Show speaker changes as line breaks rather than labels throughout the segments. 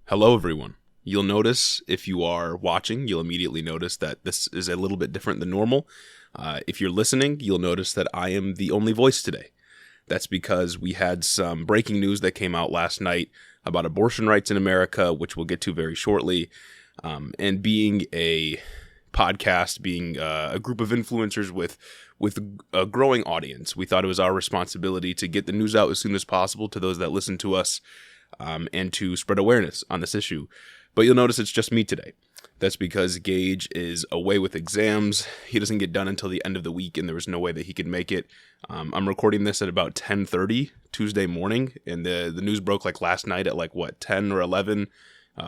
Hello, everyone. You'll notice, if you are watching, you'll immediately notice that this is a little bit different than normal. If you're listening, you'll notice that I am the only voice today. That's because we had some breaking news that came out last night about abortion rights in America, which we'll get to very shortly. And being a podcast, being a group of influencers with a growing audience, we thought it was our responsibility to get the news out as soon as possible to those that listen to us, and to spread awareness on this issue. But you'll notice it's just me today. That's because Gage is away with exams. He doesn't get done until the end of the week, and there was no way that he could make it. I'm recording this at about 10:30 Tuesday morning, and the news broke like last night at 10 or 11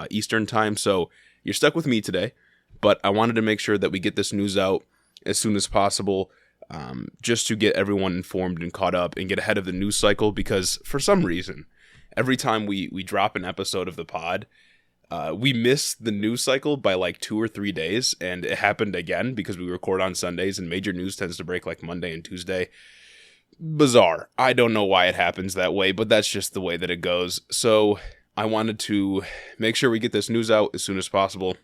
Eastern time. So you're stuck with me today, but I wanted to make sure that we get this news out as soon as possible, just to get everyone informed and caught up and get ahead of the news cycle, because for some reason, every time we drop an episode of the pod, we miss the news cycle by 2 or 3 days, and it happened again because we record on Sundays and major news tends to break Monday and Tuesday. Bizarre. I don't know why it happens that way, but that's just the way that it goes. So I wanted to make sure we get this news out as soon as possible.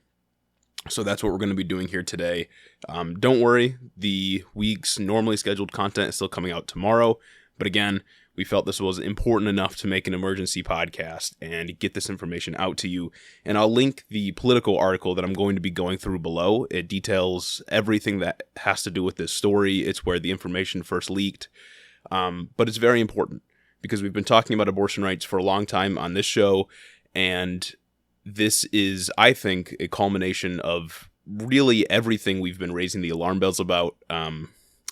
So that's what we're going to be doing here today. Don't worry, the week's normally scheduled content is still coming out tomorrow, but again, we felt this was important enough to make an emergency podcast and get this information out to you. And I'll link the political article that I'm going to be going through below. It details everything that has to do with this story. It's where the information first leaked. But it's very important because we've been talking about abortion rights for a long time on this show. And this is, I think, a culmination of really everything we've been raising the alarm bells about.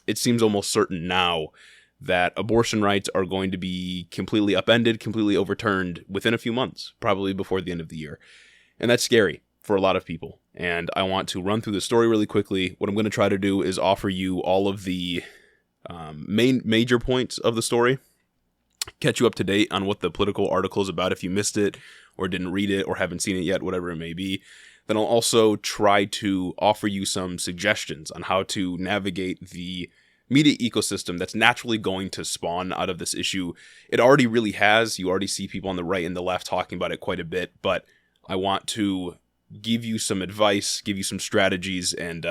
It seems almost certain now that abortion rights are going to be completely upended, completely overturned within a few months, probably before the end of the year. And that's scary for a lot of people. And I want to run through the story really quickly. What I'm going to try to do is offer you all of the major points of the story, catch you up to date on what the political article is about if you missed it or didn't read it or haven't seen it yet, whatever it may be. Then I'll also try to offer you some suggestions on how to navigate the media ecosystem that's naturally going to spawn out of this issue. It already really has. You already see people on the right and the left talking about it quite a bit, but I want to give you some advice, give you some strategies, and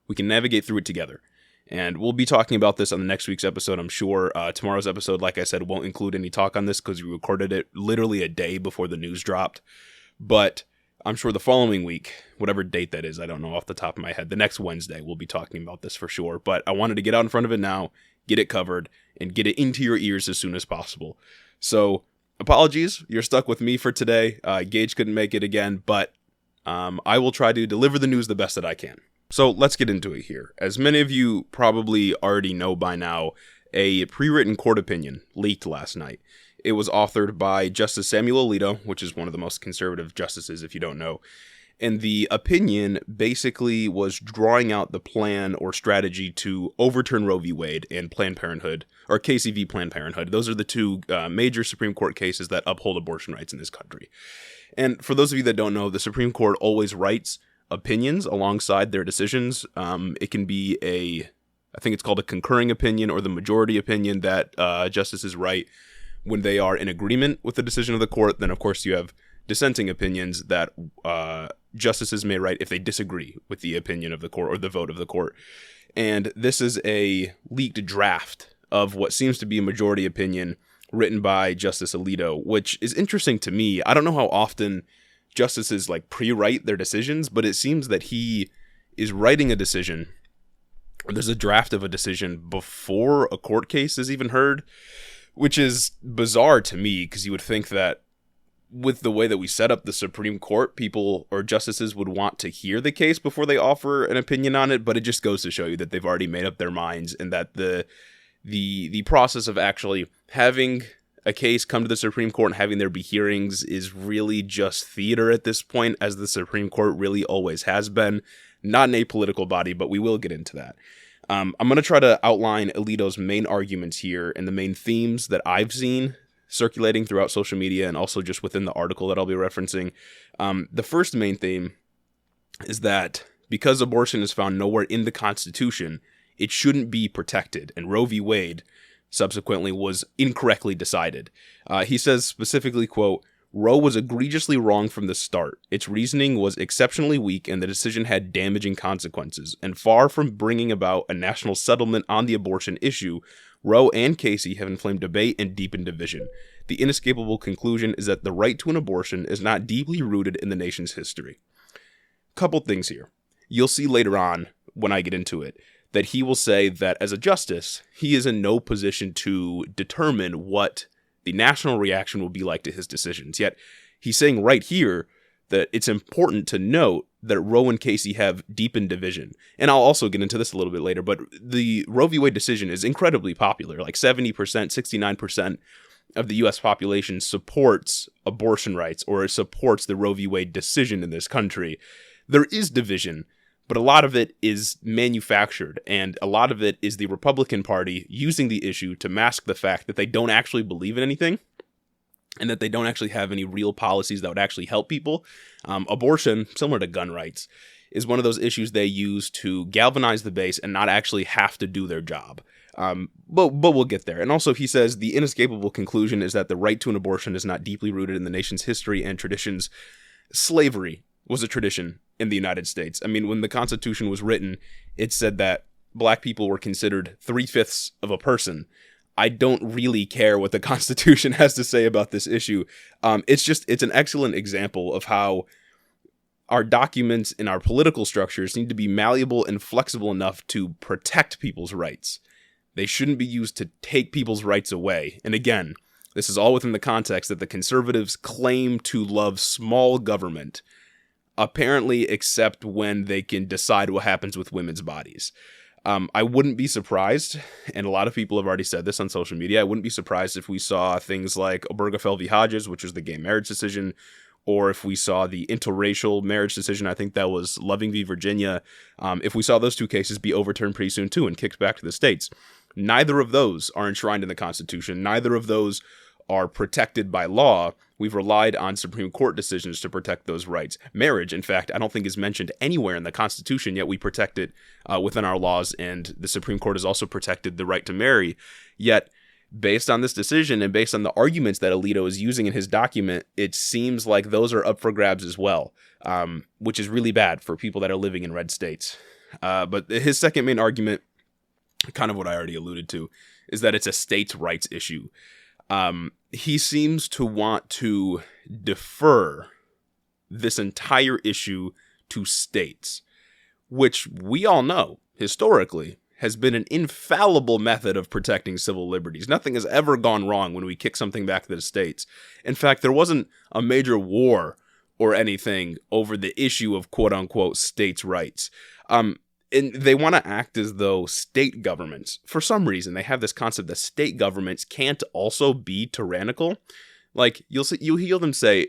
we can navigate through it together. And we'll be talking about this on the next week's episode, I'm sure. Tomorrow's episode, like I said, won't include any talk on this because we recorded it literally a day before the news dropped. But I'm sure the following week, whatever date that is, I don't know off the top of my head, the next Wednesday, we'll be talking about this for sure. But I wanted to get out in front of it now, get it covered, and get it into your ears as soon as possible. So, apologies, you're stuck with me for today. Gage couldn't make it again, but I will try to deliver the news the best that I can. So, let's get into it here. As many of you probably already know by now, a pre-written court opinion leaked last night. It was authored by Justice Samuel Alito, which is one of the most conservative justices, if you don't know. And the opinion basically was drawing out the plan or strategy to overturn Roe v. Wade and Planned Parenthood, or Casey v. Planned Parenthood. Those are the two major Supreme Court cases that uphold abortion rights in this country. And for those of you that don't know, the Supreme Court always writes opinions alongside their decisions. It can be I think it's called a concurring opinion or the majority opinion that justices write when they are in agreement with the decision of the court. Then, of course, you have dissenting opinions that justices may write if they disagree with the opinion of the court or the vote of the court. And this is a leaked draft of what seems to be a majority opinion written by Justice Alito, which is interesting to me. I don't know how often justices pre-write their decisions, but it seems that he is writing a decision, or there's a draft of a decision before a court case is even heard, which is bizarre to me because you would think that with the way that we set up the Supreme Court, people or justices would want to hear the case before they offer an opinion on it, but it just goes to show you that they've already made up their minds and that the process of actually having a case come to the Supreme Court and having there be hearings is really just theater at this point, as the Supreme Court really always has been. Not an apolitical body, but we will get into that. I'm going to try to outline Alito's main arguments here and the main themes that I've seen circulating throughout social media and also just within the article that I'll be referencing. The first main theme is that because abortion is found nowhere in the Constitution, it shouldn't be protected, and Roe v. Wade subsequently was incorrectly decided. He says specifically, quote, Roe was egregiously wrong from the start. Its reasoning was exceptionally weak, and the decision had damaging consequences. And far from bringing about a national settlement on the abortion issue, Roe and Casey have inflamed debate and deepened division. The inescapable conclusion is that the right to an abortion is not deeply rooted in the nation's history. Couple things here. You'll see later on, when I get into it, that he will say that as a justice, he is in no position to determine what the national reaction will be like to his decisions. Yet, he's saying right here that it's important to note that Roe and Casey have deepened division. And I'll also get into this a little bit later, but the Roe v. Wade decision is incredibly popular. Like 70%, 69% of the U.S. population supports abortion rights or supports the Roe v. Wade decision in this country. There is division, but a lot of it is manufactured, and a lot of it is the Republican Party using the issue to mask the fact that they don't actually believe in anything and that they don't actually have any real policies that would actually help people. Abortion, similar to gun rights, is one of those issues they use to galvanize the base and not actually have to do their job. But we'll get there. And also he says the inescapable conclusion is that the right to an abortion is not deeply rooted in the nation's history and traditions. Slavery was a tradition in the United States. I mean, when the Constitution was written, it said that black people were considered 3/5 of a person. I don't really care what the Constitution has to say about this issue. It's an excellent example of how our documents and our political structures need to be malleable and flexible enough to protect people's rights. They shouldn't be used to take people's rights away. And again, this is all within the context that the conservatives claim to love small government, apparently except when they can decide what happens with women's bodies. I wouldn't be surprised, and a lot of people have already said this on social media, I wouldn't be surprised if we saw things like Obergefell v. Hodges, which was the gay marriage decision, or if we saw the interracial marriage decision, I think that was Loving v. Virginia, if we saw those two cases be overturned pretty soon too and kicked back to the states. Neither of those are enshrined in the Constitution. Neither of those are protected by law. We've relied on Supreme Court decisions to protect those rights. Marriage, in fact, I don't think is mentioned anywhere in the Constitution, yet we protect it within our laws, and the Supreme Court has also protected the right to marry. Yet, based on this decision and based on the arguments that Alito is using in his document, it seems like those are up for grabs as well, which is really bad for people that are living in red states. But his second main argument, kind of what I already alluded to, is that it's a states' rights issue. He seems to want to defer this entire issue to states, which we all know, historically, has been an infallible method of protecting civil liberties. Nothing has ever gone wrong when we kick something back to the states. In fact, there wasn't a major war or anything over the issue of quote-unquote states' rights. And they want to act as though state governments, for some reason, they have this concept that state governments can't also be tyrannical. Like you'll hear them say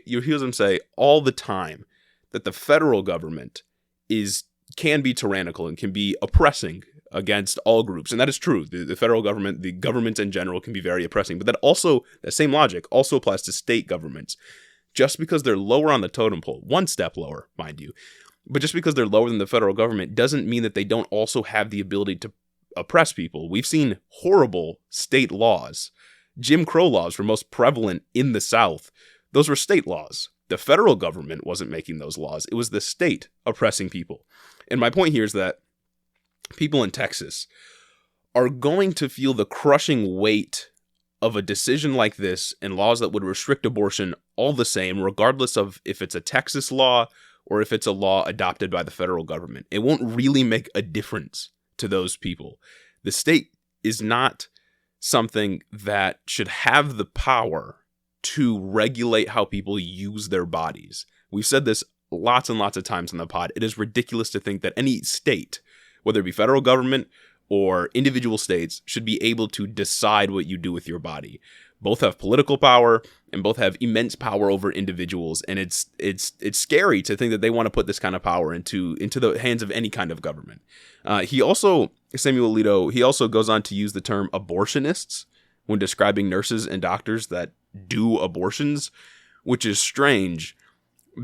all the time that the federal government can be tyrannical and can be oppressing against all groups, and that is true. The federal government, the governments in general, can be very oppressing. But that same logic also applies to state governments. Just because they're lower on the totem pole, one step lower, mind you. But just because they're lower than the federal government doesn't mean that they don't also have the ability to oppress people. We've seen horrible state laws. Jim Crow laws were most prevalent in the South. Those were state laws. The federal government wasn't making those laws. It was the state oppressing people. And my point here is that people in Texas are going to feel the crushing weight of a decision like this and laws that would restrict abortion all the same, regardless of if it's a Texas law or if it's a law adopted by the federal government. It won't really make a difference to those people. The state is not something that should have the power to regulate how people use their bodies. We've said this lots and lots of times on the pod. It is ridiculous to think that any state, whether it be federal government or individual states, should be able to decide what you do with your body. Both have political power and both have immense power over individuals, and it's scary to think that they want to put this kind of power into the hands of any kind of government. Samuel Alito, he also goes on to use the term abortionists when describing nurses and doctors that do abortions, which is strange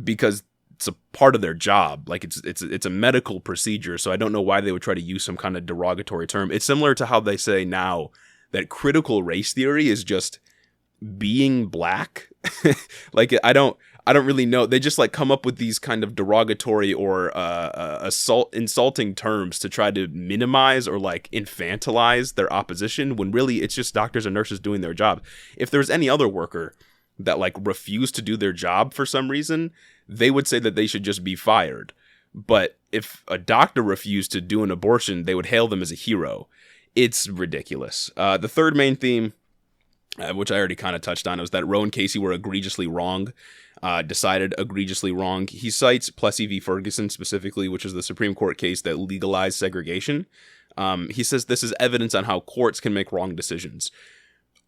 because it's a part of their job. Like it's a medical procedure, so I don't know why they would try to use some kind of derogatory term. It's similar to how they say now that critical race theory is just being black. Like, I don't really know. They just like come up with these kind of derogatory or insulting terms to try to minimize or like infantilize their opposition, when really it's just doctors and nurses doing their job. If there's any other worker that like refused to do their job for some reason, they would say that they should just be fired. But if a doctor refused to do an abortion, they would hail them as a hero. It's ridiculous. The third main theme, which I already kind of touched on, was that Roe and Casey were egregiously wrong, decided egregiously wrong. He cites Plessy v. Ferguson specifically, which is the Supreme Court case that legalized segregation. He says this is evidence on how courts can make wrong decisions.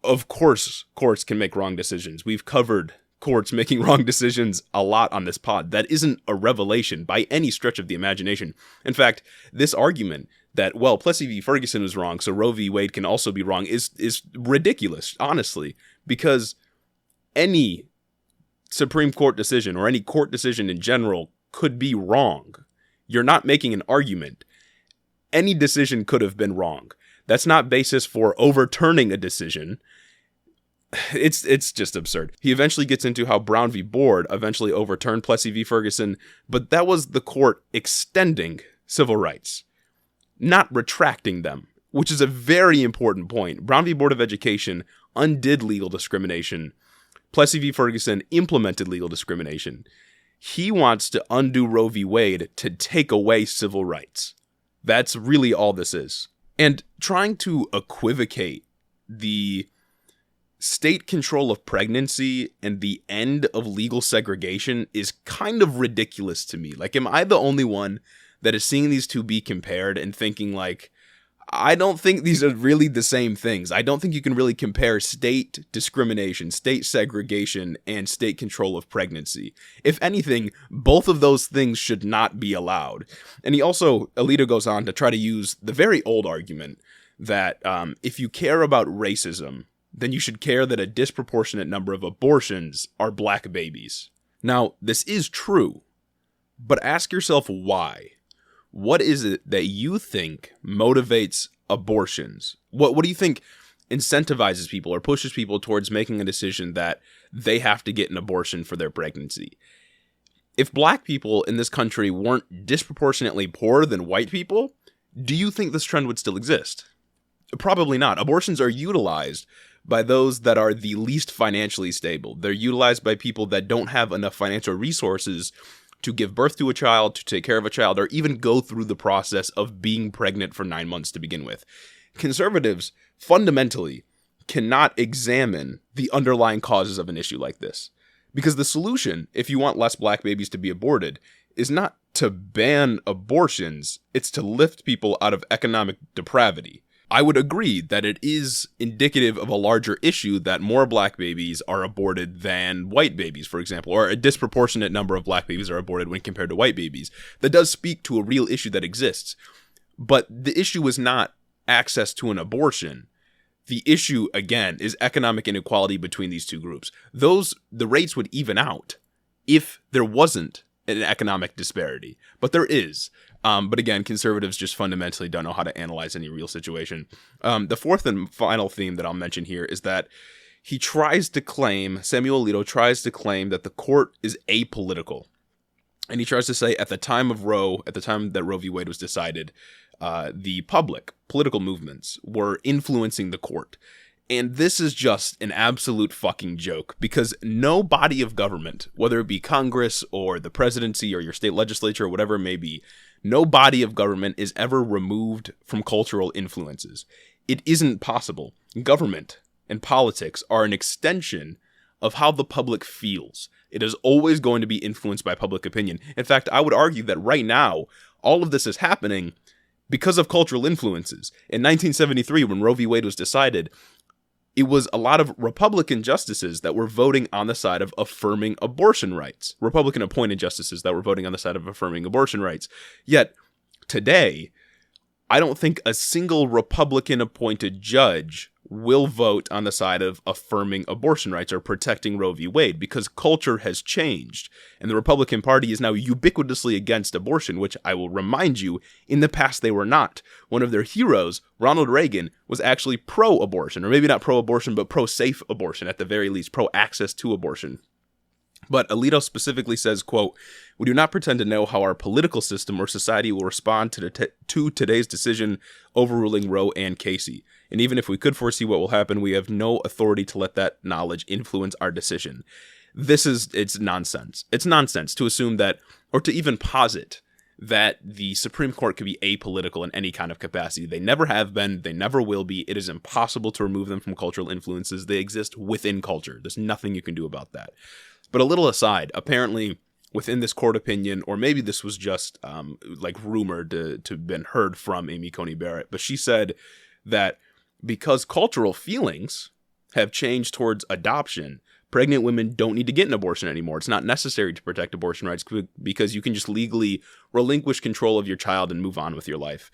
Of course, courts can make wrong decisions. We've covered courts making wrong decisions a lot on this pod. That isn't a revelation by any stretch of the imagination. In fact, this argument that, well, Plessy v. Ferguson was wrong, so Roe v. Wade can also be wrong is ridiculous, honestly, because any Supreme Court decision or any court decision in general could be wrong. You're not making an argument. Any decision could have been wrong. That's not basis for overturning a decision. It's just absurd. He eventually gets into how Brown v. Board eventually overturned Plessy v. Ferguson, but that was the court extending civil rights, not retracting them, which is a very important point. Brown v. Board of Education undid legal discrimination. Plessy v. Ferguson implemented legal discrimination. He wants to undo Roe v. Wade to take away civil rights. That's really all this is. And trying to equivocate the state control of pregnancy and the end of legal segregation is kind of ridiculous to me. Like, am I the only one that is seeing these two be compared and thinking like, I don't think these are really the same things. I don't think you can really compare state discrimination, state segregation, and state control of pregnancy. If anything, both of those things should not be allowed. And Alito goes on to try to use the very old argument that if you care about racism, then you should care that a disproportionate number of abortions are black babies. Now, this is true, but ask yourself why. What is it that you think motivates abortions? What do you think incentivizes people or pushes people towards making a decision that they have to get an abortion for their pregnancy? If black people in this country weren't disproportionately poorer than white people, do you think this trend would still exist? Probably not. Abortions are utilized by those that are the least financially stable. They're utilized by people that don't have enough financial resources to give birth to a child, to take care of a child, or even go through the process of being pregnant for 9 months to begin with. Conservatives fundamentally cannot examine the underlying causes of an issue like this. Because the solution, if you want less black babies to be aborted, is not to ban abortions, it's to lift people out of economic depravity. I would agree that it is indicative of a larger issue that more black babies are aborted than white babies, for example, or a disproportionate number of black babies are aborted when compared to white babies. That does speak to a real issue that exists. But the issue is not access to an abortion. The issue, again, is economic inequality between these two groups. The rates would even out if there wasn't an economic disparity, but there is. But again, conservatives just fundamentally don't know how to analyze any real situation. The fourth and final theme that I'll mention here is that Samuel Alito tries to claim that the court is apolitical. And he tries to say at the time that Roe v. Wade was decided, the political movements were influencing the court. And this is just an absolute fucking joke, because no body of government, whether it be Congress or the presidency or your state legislature or whatever it may be, no body of government is ever removed from cultural influences. It isn't possible. Government and politics are an extension of how the public feels. It is always going to be influenced by public opinion. In fact, I would argue that right now, all of this is happening because of cultural influences. In 1973, when Roe v. Wade was decided, it was a lot of Republican justices that were voting on the side of affirming abortion rights. Republican-appointed justices that were voting on the side of affirming abortion rights. Yet, today, I don't think a single Republican-appointed judge will vote on the side of affirming abortion rights or protecting Roe v. Wade, because culture has changed, and the Republican Party is now ubiquitously against abortion, which I will remind you, in the past they were not. One of their heroes, Ronald Reagan, was actually pro-abortion, or maybe not pro-abortion, but pro-safe abortion, at the very least, pro-access to abortion. But Alito specifically says, quote, "We do not pretend to know how our political system or society will respond to today's decision overruling Roe and Casey. And even if we could foresee what will happen, we have no authority to let that knowledge influence our decision." It's nonsense. It's nonsense to assume that, or to even posit that the Supreme Court could be apolitical in any kind of capacity. They never have been. They never will be. It is impossible to remove them from cultural influences. They exist within culture. There's nothing you can do about that. But a little aside, apparently within this court opinion, or maybe this was just rumored to have been heard from Amy Coney Barrett, but she said that because cultural feelings have changed towards adoption, pregnant women don't need to get an abortion anymore. It's not necessary to protect abortion rights because you can just legally relinquish control of your child and move on with your life.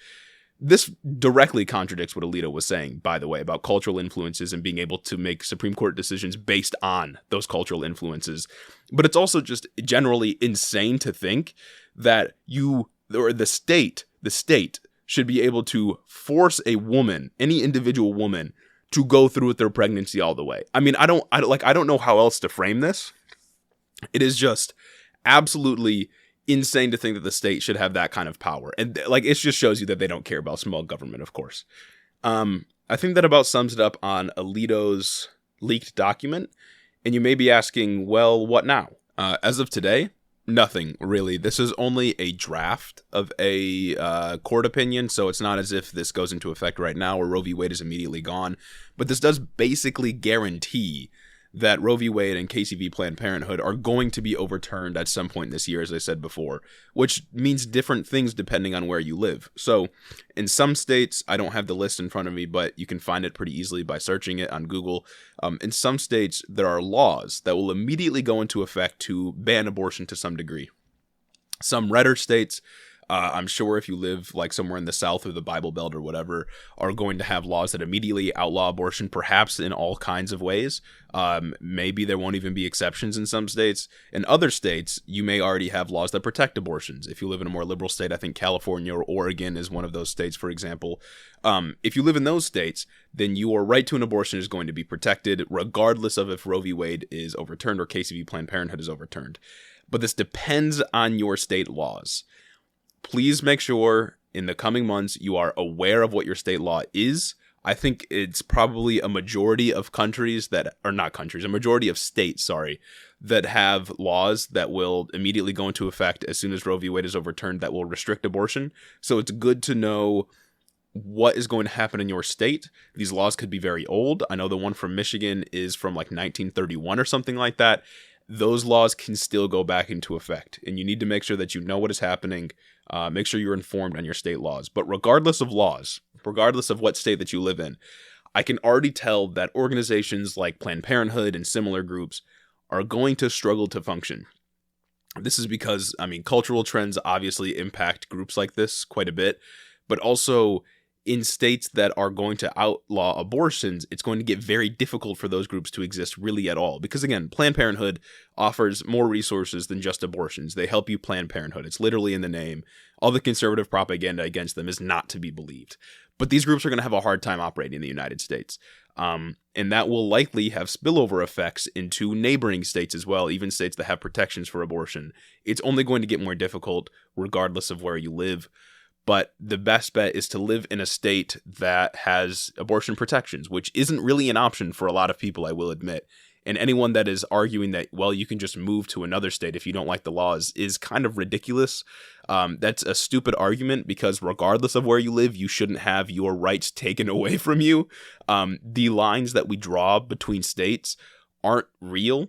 This directly contradicts what Alito was saying, by the way, about cultural influences and being able to make Supreme Court decisions based on those cultural influences. But it's also just generally insane to think that the state should be able to force a woman, any individual woman, to go through with their pregnancy all the way. I mean, I don't know how else to frame this. It is just absolutely insane to think that the state should have that kind of power. And it just shows you that they don't care about small government, of course. I think that about sums it up on Alito's leaked document. And you may be asking, well, what now? As of today, nothing really. This is only a draft of a court opinion, so it's not as if this goes into effect right now or Roe v. Wade is immediately gone. But this does basically guarantee that Roe v. Wade and Casey v. Planned Parenthood are going to be overturned at some point this year, as I said before, which means different things depending on where you live. So in some states, I don't have the list in front of me, but you can find it pretty easily by searching it on Google. In some states, there are laws that will immediately go into effect to ban abortion to some degree. Some redder states, I'm sure if you live somewhere in the South or the Bible Belt or whatever, are going to have laws that immediately outlaw abortion, perhaps in all kinds of ways. Maybe there won't even be exceptions in some states. In other states, you may already have laws that protect abortions. If you live in a more liberal state, I think California or Oregon is one of those states, for example. If you live in those states, then your right to an abortion is going to be protected, regardless of if Roe v. Wade is overturned or Casey v. Planned Parenthood is overturned. But this depends on your state laws. Please make sure in the coming months you are aware of what your state law is. I think it's probably a majority of a majority of states, that have laws that will immediately go into effect as soon as Roe v. Wade is overturned that will restrict abortion. So it's good to know what is going to happen in your state. These laws could be very old. I know the one from Michigan is from 1931 or something like that. Those laws can still go back into effect, and you need to make sure that you know what is happening. Make sure you're informed on your state laws. But regardless of laws, regardless of what state that you live in, I can already tell that organizations like Planned Parenthood and similar groups are going to struggle to function. This is because, cultural trends obviously impact groups like this quite a bit, but also in states that are going to outlaw abortions, it's going to get very difficult for those groups to exist really at all. Because again, Planned Parenthood offers more resources than just abortions. They help you plan parenthood. It's literally in the name. All the conservative propaganda against them is not to be believed. But these groups are going to have a hard time operating in the United States. And that will likely have spillover effects into neighboring states as well, even states that have protections for abortion. It's only going to get more difficult regardless of where you live. But the best bet is to live in a state that has abortion protections, which isn't really an option for a lot of people, I will admit. And anyone that is arguing that, well, you can just move to another state if you don't like the laws is kind of ridiculous. That's a stupid argument because regardless of where you live, you shouldn't have your rights taken away from you. The lines that we draw between states aren't real.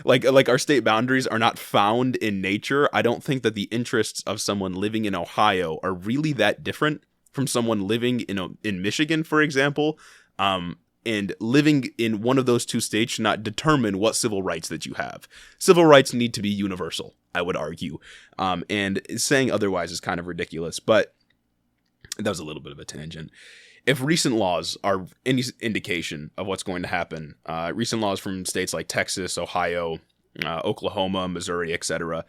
like our state boundaries are not found in nature. I don't think that the interests of someone living in Ohio are really that different from someone living in Michigan, for example. And living in one of those two states should not determine what civil rights that you have. Civil rights need to be universal, I would argue. And saying otherwise is kind of ridiculous. But That was a little bit of a tangent. If recent laws are any indication of what's going to happen, recent laws from states like Texas, Ohio, Oklahoma, Missouri, etc.,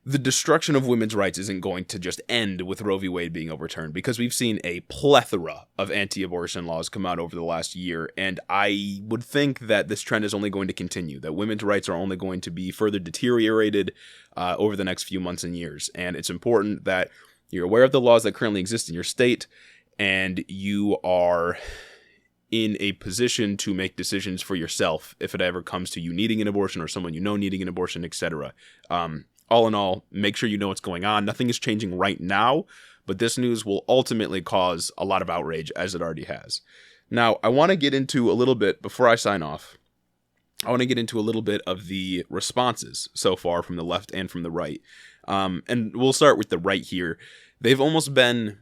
the destruction of women's rights isn't going to just end with Roe v. Wade being overturned, because we've seen a plethora of anti-abortion laws come out over the last year, and I would think that this trend is only going to continue, that women's rights are only going to be further deteriorated over the next few months and years. And it's important that you're aware of the laws that currently exist in your state, and you are in a position to make decisions for yourself if it ever comes to you needing an abortion or someone you know needing an abortion, etc. All in all, make sure you know what's going on. Nothing is changing right now, but this news will ultimately cause a lot of outrage, as it already has. Now, I want to get into a little bit, before I sign off, I want to get into a little bit of the responses so far from the left and from the right. And we'll start with the right here. They've almost been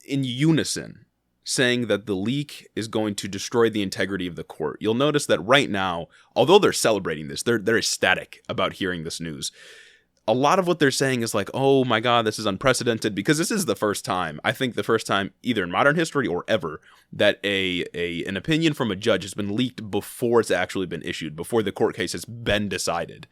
in unison saying that the leak is going to destroy the integrity of the court. You'll notice that right now, although they're celebrating this, they're ecstatic about hearing this news. A lot of what they're saying is like, oh my God, this is unprecedented, because this is the first time, I think the first time either in modern history or ever, that an opinion from a judge has been leaked before it's actually been issued, before the court case has been decided.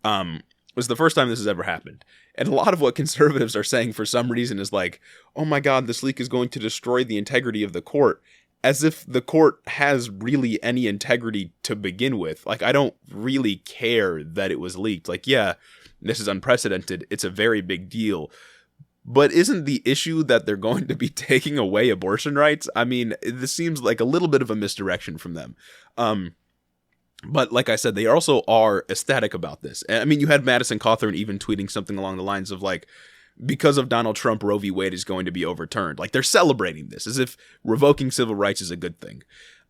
It was the first time this has ever happened. And a lot of what conservatives are saying for some reason is like, oh my God, this leak is going to destroy the integrity of the court, as if the court has really any integrity to begin with. Like, I don't really care that it was leaked. Like, yeah, this is unprecedented. It's a very big deal. But isn't the issue that they're going to be taking away abortion rights? I mean, this seems like a little bit of a misdirection from them. But like I said, they also are ecstatic about this. I mean, you had Madison Cawthorn even tweeting something along the lines of like, because of Donald Trump, Roe v. Wade is going to be overturned. Like, they're celebrating this as if revoking civil rights is a good thing.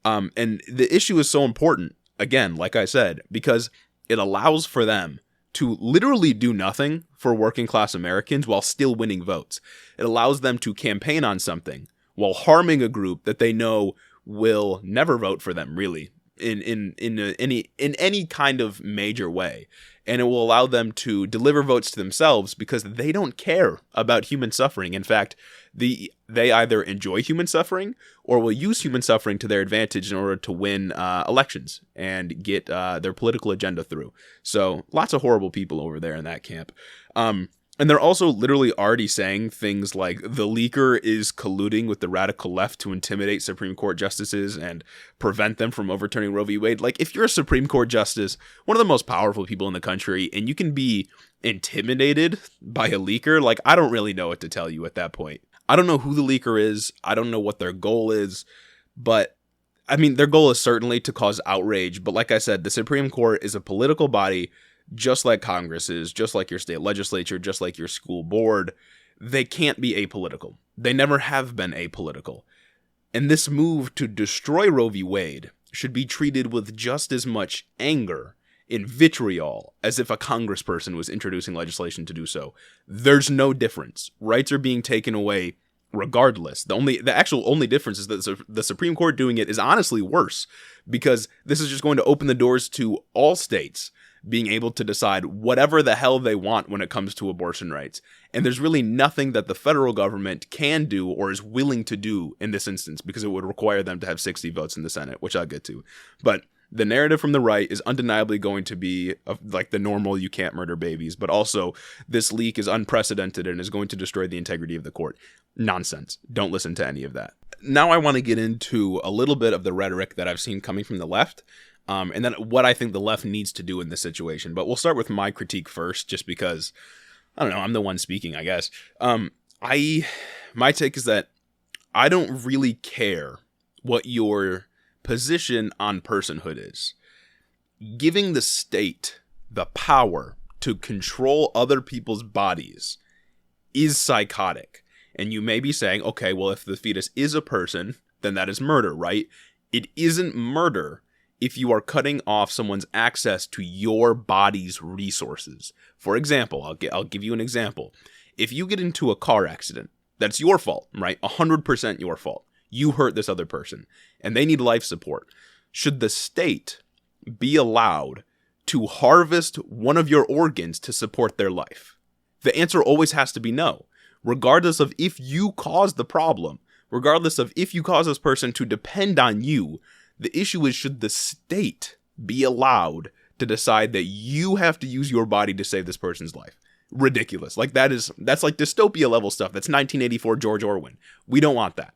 And the issue is so important, again, like I said, because it allows for them to literally do nothing for working class Americans while still winning votes. It allows them to campaign on something while harming a group that they know will never vote for them, really, in any kind of major way. And it will allow them to deliver votes to themselves because they don't care about human suffering. In fact, they either enjoy human suffering or will use human suffering to their advantage in order to win elections and get their political agenda through. So lots of horrible people over there in that camp. And they're also literally already saying things like the leaker is colluding with the radical left to intimidate Supreme Court justices and prevent them from overturning Roe v. Wade. Like, if you're a Supreme Court justice, one of the most powerful people in the country, and you can be intimidated by a leaker, like, I don't really know what to tell you at that point. I don't know who the leaker is. I don't know what their goal is. But, I mean, their goal is certainly to cause outrage. But like I said, the Supreme Court is a political body, just like Congress is, just like your state legislature, just like your school board. They can't be apolitical. They never have been apolitical. And this move to destroy Roe v. Wade should be treated with just as much anger and vitriol as if a congressperson was introducing legislation to do so. There's no difference. Rights are being taken away regardless. The actual only difference is that the Supreme Court doing it is honestly worse, because this is just going to open the doors to all states being able to decide whatever the hell they want when it comes to abortion rights. And there's really nothing that the federal government can do or is willing to do in this instance, because it would require them to have 60 votes in the Senate, which I'll get to. But the narrative from the right is undeniably going to be like the normal, you can't murder babies, but also this leak is unprecedented and is going to destroy the integrity of the court. Nonsense. Don't listen to any of that. Now I want to get into a little bit of the rhetoric that I've seen coming from the left. And then what I think the left needs to do in this situation. But we'll start with my critique first, just because, I don't know, I'm the one speaking, I guess. My take is that I don't really care what your position on personhood is. Giving the state the power to control other people's bodies is psychotic. And you may be saying, okay, well, if the fetus is a person, then that is murder, right? It isn't murder if you are cutting off someone's access to your body's resources. For example, I'll give you an example. If you get into a car accident, that's your fault, right? 100% your fault. You hurt this other person, and they need life support. Should the state be allowed to harvest one of your organs to support their life? The answer always has to be no. regardless of if you caused the problem, regardless of if you cause this person to depend on you. The issue is, should the state be allowed to decide that you have to use your body to save this person's life? Ridiculous. Like, that's like dystopia level stuff. That's 1984 George Orwell. We don't want that.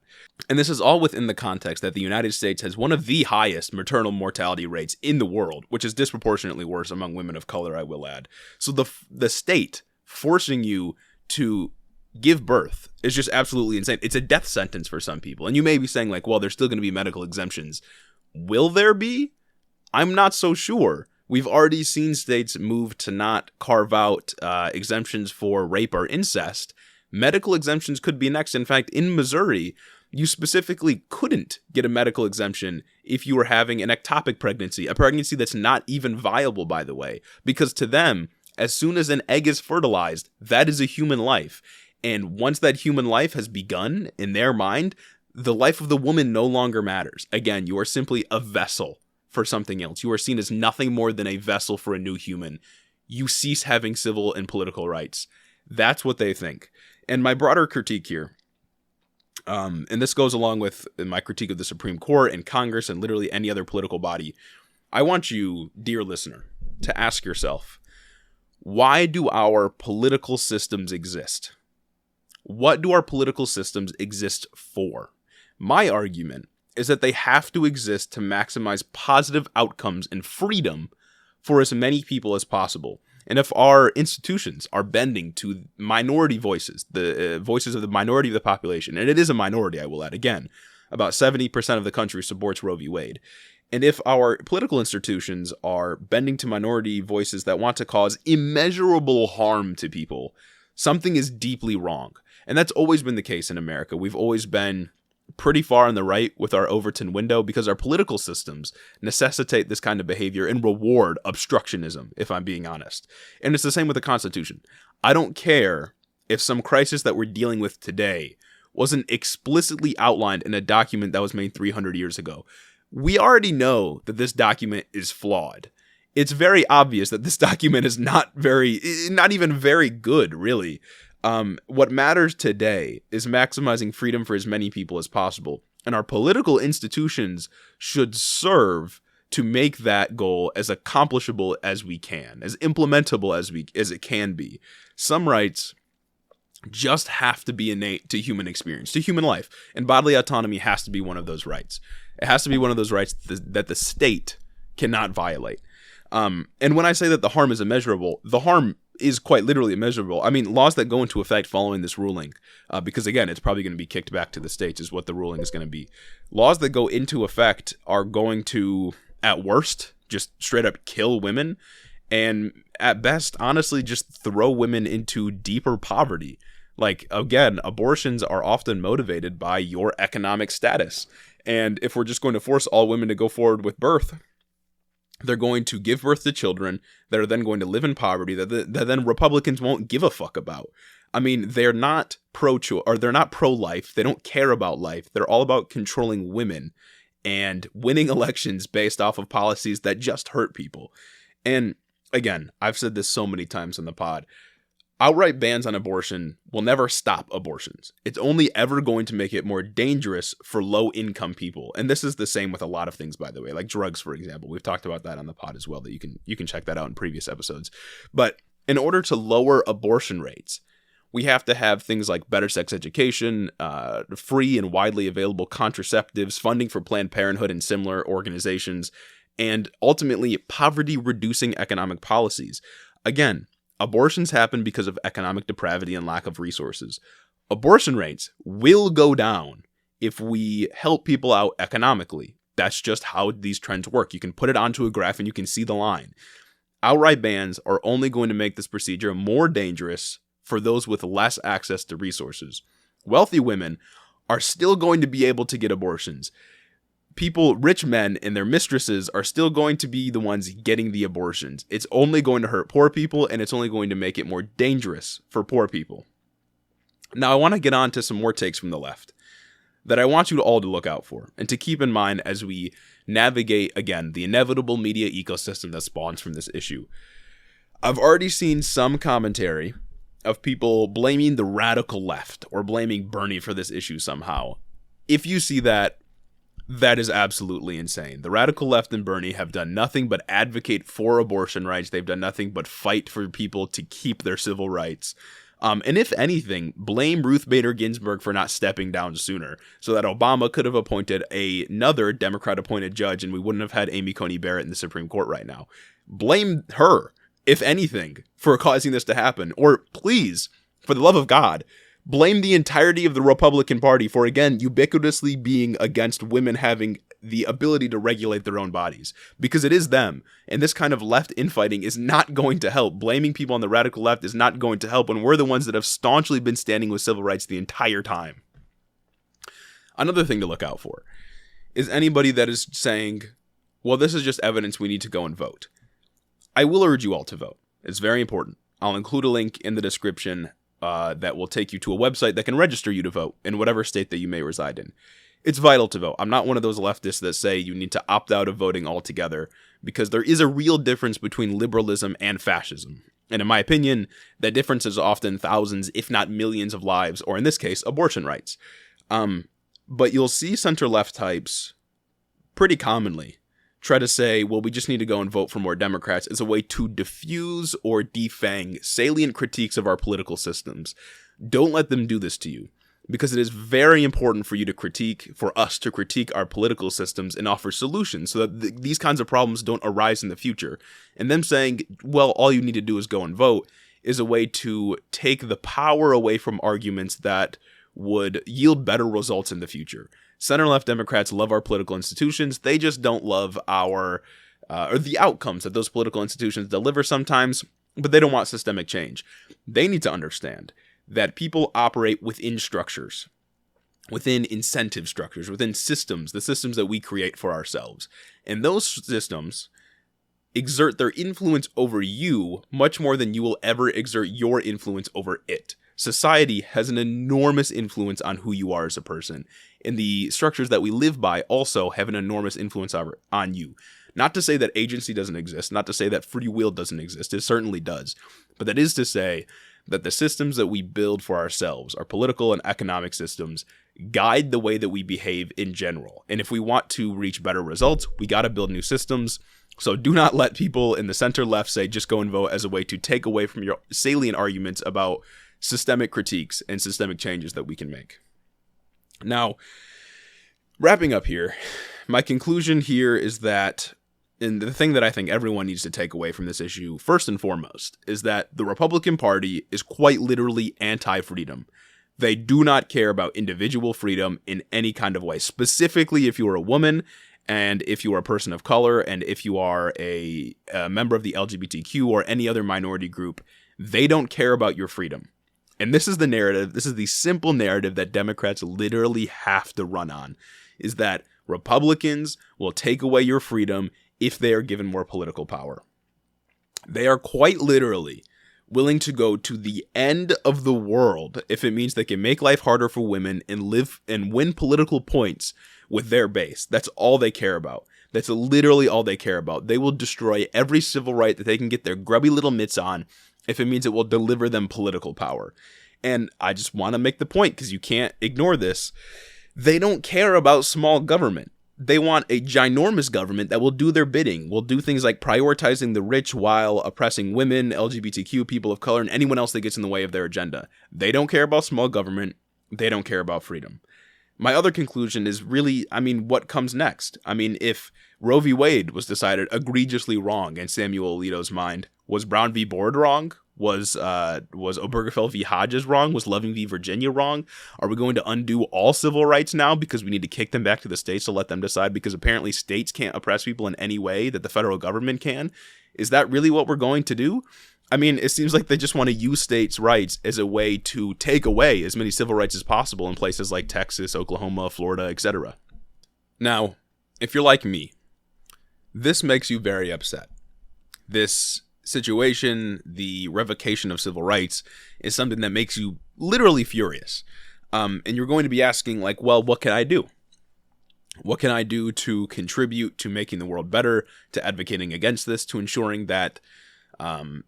And this is all within the context that the United States has one of the highest maternal mortality rates in the world, which is disproportionately worse among women of color, I will add. So the state forcing you to give birth is just absolutely insane. It's a death sentence for some people. And you may be saying, like, well, there's still going to be medical exemptions. Will there be? I'm not so sure. We've already seen states move to not carve out exemptions for rape or incest. Medical exemptions could be next. In fact, in Missouri, you specifically couldn't get a medical exemption if you were having an ectopic pregnancy, a pregnancy that's not even viable, by the way, because to them, as soon as an egg is fertilized, that is a human life. And once that human life has begun, in their mind, the life of the woman no longer matters. Again, you are simply a vessel for something else. You are seen as nothing more than a vessel for a new human. You cease having civil and political rights. That's what they think. And my broader critique here, and this goes along with my critique of the Supreme Court and Congress and literally any other political body, I want you, dear listener, to ask yourself, why do our political systems exist? What do our political systems exist for? My argument is that they have to exist to maximize positive outcomes and freedom for as many people as possible. And if our institutions are bending to minority voices, the voices of the minority of the population, and it is a minority, I will add again, about 70% of the country supports Roe v. Wade. And if our political institutions are bending to minority voices that want to cause immeasurable harm to people, something is deeply wrong. And that's always been the case in America. We've always been pretty far on the right with our Overton window because our political systems necessitate this kind of behavior and reward obstructionism, if I'm being honest. And it's the same with the Constitution. I don't care if some crisis that we're dealing with today wasn't explicitly outlined in a document that was made 300 years ago. We already know that this document is flawed. It's very obvious that this document is not even very good, really. What matters today is maximizing freedom for as many people as possible. And our political institutions should serve to make that goal as accomplishable as we can, as implementable as it can be. Some rights just have to be innate to human experience, to human life. And bodily autonomy has to be one of those rights. It has to be one of those rights that the state cannot violate. And when I say that the harm is immeasurable, the harm is quite literally immeasurable. I mean, laws that go into effect following this ruling, because again, it's probably going to be kicked back to the states is what the ruling is going to be. Laws that go into effect are going to, at worst, just straight up kill women. And at best, honestly, just throw women into deeper poverty. Like, again, abortions are often motivated by your economic status. And if we're just going to force all women to go forward with birth, they're going to give birth to children that are then going to live in poverty that then Republicans won't give a fuck about. I mean, they're not pro-choice, or they're not pro-life. They don't care about life. They're all about controlling women and winning elections based off of policies that just hurt people. And again, I've said this so many times on the pod. Outright bans on abortion will never stop abortions. It's only ever going to make it more dangerous for low-income people. And this is the same with a lot of things, by the way, like drugs, for example. We've talked about that on the pod as well, that you can check that out in previous episodes. But in order to lower abortion rates, we have to have things like better sex education, free and widely available contraceptives, funding for Planned Parenthood and similar organizations, and ultimately poverty-reducing economic policies. Again, abortions happen because of economic depravity and lack of resources. Abortion rates will go down if we help people out economically. That's just how these trends work. You can put it onto a graph and you can see the line. Outright bans are only going to make this procedure more dangerous for those with less access to resources. Wealthy women are still going to be able to get abortions. Rich men and their mistresses are still going to be the ones getting the abortions. It's only going to hurt poor people, and it's only going to make it more dangerous for poor people. Now, I want to get on to some more takes from the left that I want you all to look out for and to keep in mind as we navigate, again, the inevitable media ecosystem that spawns from this issue. I've already seen some commentary of people blaming the radical left or blaming Bernie for this issue somehow. If you see that, that is absolutely insane. The radical left and Bernie have done nothing but advocate for abortion rights. They've done nothing but fight for people to keep their civil rights. And if anything, blame Ruth Bader Ginsburg for not stepping down sooner so that Obama could have appointed another Democrat-appointed judge and we wouldn't have had Amy Coney Barrett in the Supreme Court right now. Blame her, if anything, for causing this to happen. Or please, for the love of God, blame the entirety of the Republican Party for, again, ubiquitously being against women having the ability to regulate their own bodies. Because it is them. And this kind of left infighting is not going to help. Blaming people on the radical left is not going to help when we're the ones that have staunchly been standing with civil rights the entire time. Another thing to look out for is anybody that is saying, well, this is just evidence we need to go and vote. I will urge you all to vote. It's very important. I'll include a link in the description that will take you to a website that can register you to vote in whatever state that you may reside in. It's vital to vote. I'm not one of those leftists that say you need to opt out of voting altogether, because there is a real difference between liberalism and fascism. And in my opinion, that difference is often thousands, if not millions of lives, or in this case, abortion rights. But you'll see center-left types pretty commonly try to say, well, we just need to go and vote for more Democrats as a way to diffuse or defang salient critiques of our political systems. Don't let them do this to you, because it is very important for you to critique, for us to critique our political systems and offer solutions so that these kinds of problems don't arise in the future. And them saying, well, all you need to do is go and vote, is a way to take the power away from arguments that would yield better results in the future. Center-left Democrats love our political institutions. They just don't love or the outcomes that those political institutions deliver sometimes, but they don't want systemic change. They need to understand that people operate within structures, within incentive structures, within systems, the systems that we create for ourselves. And those systems exert their influence over you much more than you will ever exert your influence over it. Society has an enormous influence on who you are as a person, and the structures that we live by also have an enormous influence on you. Not to say that agency doesn't exist, not to say that free will doesn't exist, it certainly does, but that is to say that the systems that we build for ourselves, our political and economic systems, guide the way that we behave in general. And if we want to reach better results, we got to build new systems. So do not let people in the center left say just go and vote as a way to take away from your salient arguments about systemic critiques and systemic changes that we can make. Now, wrapping up here, my conclusion here is that, and the thing that I think everyone needs to take away from this issue, first and foremost, is that the Republican Party is quite literally anti-freedom. They do not care about individual freedom in any kind of way, specifically if you are a woman, and if you are a person of color, and if you are a member of the LGBTQ or any other minority group. They don't care about your freedom. And this is the narrative, this is the simple narrative that Democrats literally have to run on, is that Republicans will take away your freedom if they are given more political power. They are quite literally willing to go to the end of the world if it means they can make life harder for women and live and win political points with their base. That's all they care about. That's literally all they care about. They will destroy every civil right that they can get their grubby little mitts on if it means it will deliver them political power. And I just want to make the point, because you can't ignore this. They don't care about small government. They want a ginormous government that will do their bidding, will do things like prioritizing the rich while oppressing women, LGBTQ, people of color, and anyone else that gets in the way of their agenda. They don't care about small government. They don't care about freedom. My other conclusion is really, what comes next? If Roe v. Wade was decided egregiously wrong in Samuel Alito's mind, was Brown v. Board wrong? Was Obergefell v. Hodges wrong? Was Loving v. Virginia wrong? Are we going to undo all civil rights now because we need to kick them back to the states to let them decide, because apparently states can't oppress people in any way that the federal government can? Is that really what we're going to do? It seems like they just want to use states' rights as a way to take away as many civil rights as possible in places like Texas, Oklahoma, Florida, etc. Now, if you're like me, this makes you very upset. This situation, the revocation of civil rights, is something that makes you literally furious. And you're going to be asking, well, what can I do? What can I do to contribute to making the world better, to advocating against this, to ensuring that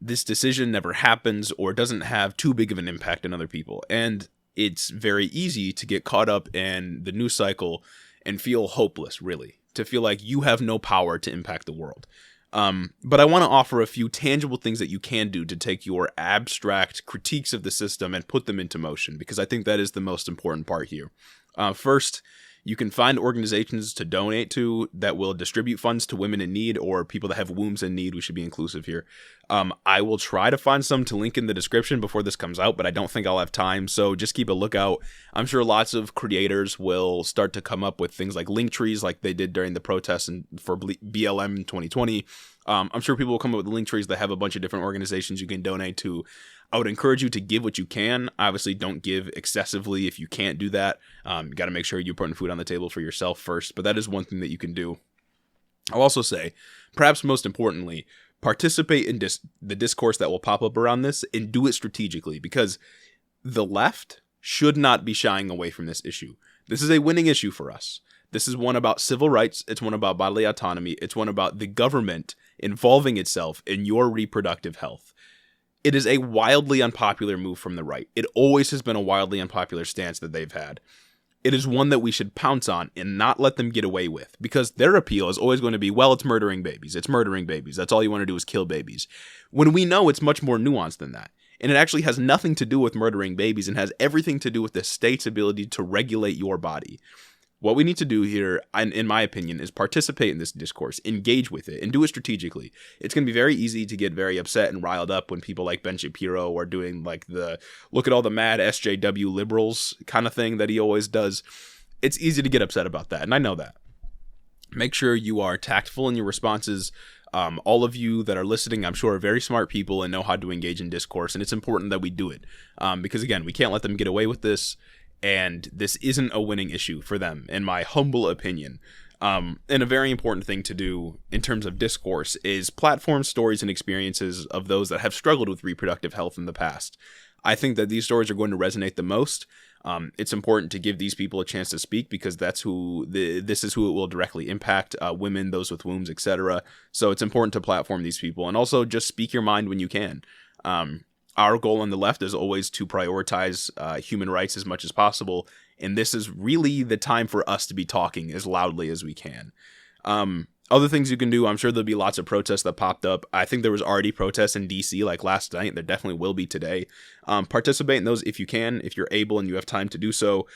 This decision never happens or doesn't have too big of an impact on other people. And it's very easy to get caught up in the news cycle and feel hopeless, really, to feel like you have no power to impact the world. But I want to offer a few tangible things that you can do to take your abstract critiques of the system and put them into motion, because I think that is the most important part here. First, you can find organizations to donate to that will distribute funds to women in need or people that have wombs in need. We should be inclusive here. I will try to find some to link in the description before this comes out, but I don't think I'll have time. So just keep a lookout. I'm sure lots of creators will start to come up with things like link trees like they did during the protests for BLM in 2020. I'm sure people will come up with link trees that have a bunch of different organizations you can donate to. I would encourage you to give what you can. Obviously, don't give excessively if you can't do that. You got to make sure you're putting food on the table for yourself first, but that is one thing that you can do. I'll also say, perhaps most importantly, participate in the discourse that will pop up around this and do it strategically, because the left should not be shying away from this issue. This is a winning issue for us. This is one about civil rights. It's one about bodily autonomy. It's one about the government involving itself in your reproductive health. It is a wildly unpopular move from the right. It always has been a wildly unpopular stance that they've had. It is one that we should pounce on and not let them get away with, because their appeal is always going to be, well, it's murdering babies. It's murdering babies. That's all you want to do is kill babies. When we know it's much more nuanced than that. And it actually has nothing to do with murdering babies and has everything to do with the state's ability to regulate your body. What we need to do here, in my opinion, is participate in this discourse, engage with it, and do it strategically. It's going to be very easy to get very upset and riled up when people like Ben Shapiro are doing like the look at all the mad SJW liberals kind of thing that he always does. It's easy to get upset about that, and I know that. Make sure you are tactful in your responses. All of you that are listening, I'm sure, are very smart people and know how to engage in discourse, and it's important that we do it. Because, again, we can't let them get away with this. And this isn't a winning issue for them, in my humble opinion. And a very important thing to do in terms of discourse is platform stories and experiences of those that have struggled with reproductive health in the past. I think that these stories are going to resonate the most. It's important to give these people a chance to speak, because this is who it will directly impact, women, those with wombs, etc. So it's important to platform these people, and also just speak your mind when you can. Our goal on the left is always to prioritize human rights as much as possible, and this is really the time for us to be talking as loudly as we can. Other things you can do, I'm sure there'll be lots of protests that popped up. I think there was already protests in DC like last night. There definitely will be today. Participate in those if you can, if you're able and you have time to do so.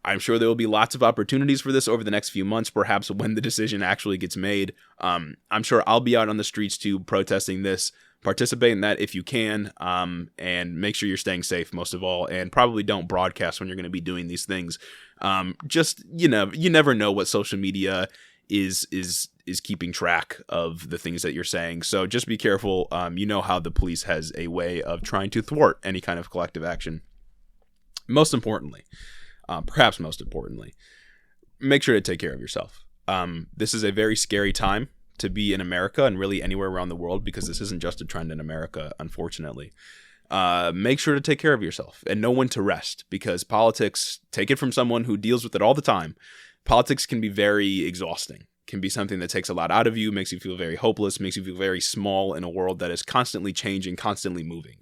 I'm sure there will be lots of opportunities for this over the next few months, perhaps when the decision actually gets made. I'm sure I'll be out on the streets too, protesting this. Participate in that if you can, and make sure you're staying safe most of all, and probably don't broadcast when you're going to be doing these things. You never know what social media is keeping track of the things that you're saying. So just be careful. You know how the police has a way of trying to thwart any kind of collective action. Most importantly, perhaps most importantly, make sure to take care of yourself. This is a very scary time to be in America and really anywhere around the world, because this isn't just a trend in America, unfortunately. Make sure to take care of yourself and know when to rest, because politics, take it from someone who deals with it all the time, politics can be very exhausting, can be something that takes a lot out of you, makes you feel very hopeless, makes you feel very small in a world that is constantly changing, constantly moving.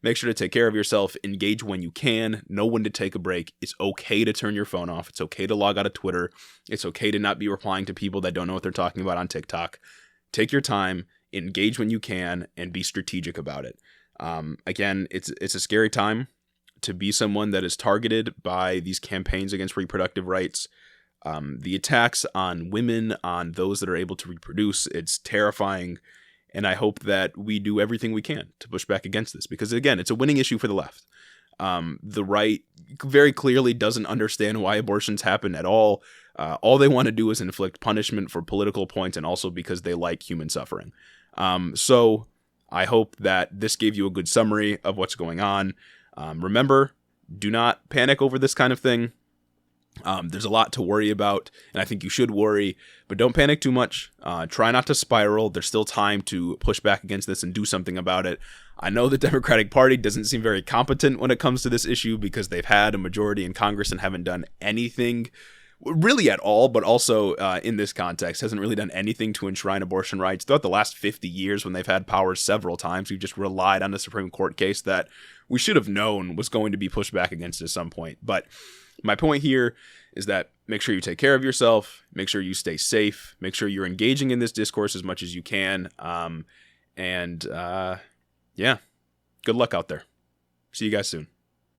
Make sure to take care of yourself, engage when you can, know when to take a break. It's okay to turn your phone off. It's okay to log out of Twitter. It's okay to not be replying to people that don't know what they're talking about on TikTok. Take your time, engage when you can, and be strategic about it. Again, it's a scary time to be someone that is targeted by these campaigns against reproductive rights. The attacks on women, on those that are able to reproduce, it's terrifying. And I hope that we do everything we can to push back against this, because, again, it's a winning issue for the left. The right very clearly doesn't understand why abortions happen at all. All they want to do is inflict punishment for political points, and also because they like human suffering. So I hope that this gave you a good summary of what's going on. Remember, do not panic over this kind of thing. There's a lot to worry about, and I think you should worry, but don't panic too much. Try not to spiral. There's still time to push back against this and do something about it. I know the Democratic Party doesn't seem very competent when it comes to this issue, because they've had a majority in Congress and haven't done anything really at all, but also in this context, hasn't really done anything to enshrine abortion rights. Throughout the last 50 years, when they've had powers several times, we've just relied on the Supreme Court case that we should have known was going to be pushed back against at some point. But my point here is that make sure you take care of yourself, make sure you stay safe, make sure you're engaging in this discourse as much as you can. Yeah, good luck out there. See you guys soon.